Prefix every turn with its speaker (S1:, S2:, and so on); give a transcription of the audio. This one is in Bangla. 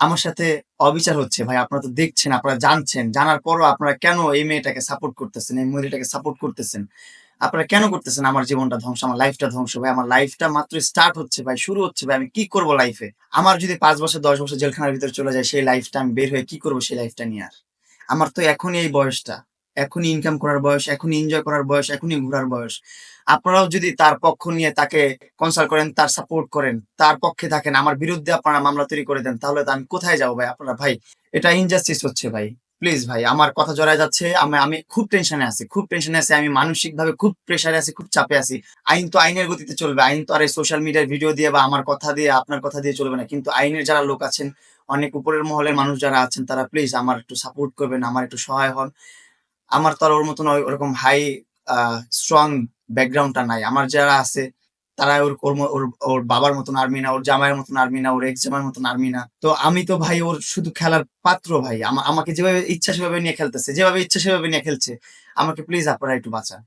S1: আমার সাথে অবিচার হচ্ছে ভাই। আপনারা তো দেখছেন, আপনারা জানছেন। জানার পরও আপনারা কেন এই মেয়েটাকে সাপোর্ট করতেছেন, এই মহিলাটাকে সাপোর্ট করতেছেন? আপনারা কেন করতেছেন আমার জীবনটা ধ্বংস, আমার লাইফটা ধ্বংস ভাই? আমার লাইফটা মাত্র স্টার্ট হচ্ছে ভাই, শুরু হচ্ছে ভাই। আমি কি করব লাইফে? আমার যদি ৫ বছর ১০ বছর জেলখানার ভিতরে চলে যায়, সেই লাইফটা আমি বের হয়ে কি করব সেই লাইফটা নিয়ে আর? আমার তো এখনই এই বয়সটা। এখনই ইনকাম করার বয়স, এখনই এনজয় করার বয়স, এখনই ঘোরার বয়স। আপনারাও যদি তার পক্ষ নিয়ে তাকে কনসাল্ট করেন, তার সাপোর্ট করেন, তার পক্ষে থাকেন, আমার বিরুদ্ধে আপনারা মামলা তৈরি করে দেন, তাহলে তো আমি কোথায় যাবো ভাই? আপনারা ভাই, এটা ইনজাস্টিস হচ্ছে ভাই। প্লিজ ভাই, আমার কথা জড়ায় যাচ্ছে। আমি আমি খুব টেনশনে আছি, খুব টেনশনে আছি। আমি মানসিকভাবে খুব প্রেশারে আছি, খুব চাপে আছি। আইন তো আইনের গতিতে চলবে। আইন তো আর এই সোশ্যাল মিডিয়ার ভিডিও দিয়ে বা আমার কথা দিয়ে, আপনার কথা দিয়ে চলবে না। কিন্তু আইনের যারা লোক আছেন, অনেক উপরের মহলের মানুষ যারা আছেন, তারা প্লিজ আমার একটু সাপোর্ট করবেন, আমার একটু সহায় হন। আমার তো আর ওর মতন ওরকম হাই স্ট্রং ব্যাকগ্রাউন্ডটা নাই। আমার যারা আছে তারা ওর বাবার মতন আর্মি না, ওর জামাইয়ের মতন আর্মি না, ওর এক্স জামাইয়ের মতন আর্মি না। তো আমি তো ভাই ওর শুধু খেলার পাত্র ভাই। আমাকে যেভাবে ইচ্ছা সেভাবে নিয়ে খেলতেছে, যেভাবে ইচ্ছা সেভাবে নিয়ে খেলছে। আমাকে প্লিজ আপনারা একটু বাঁচান।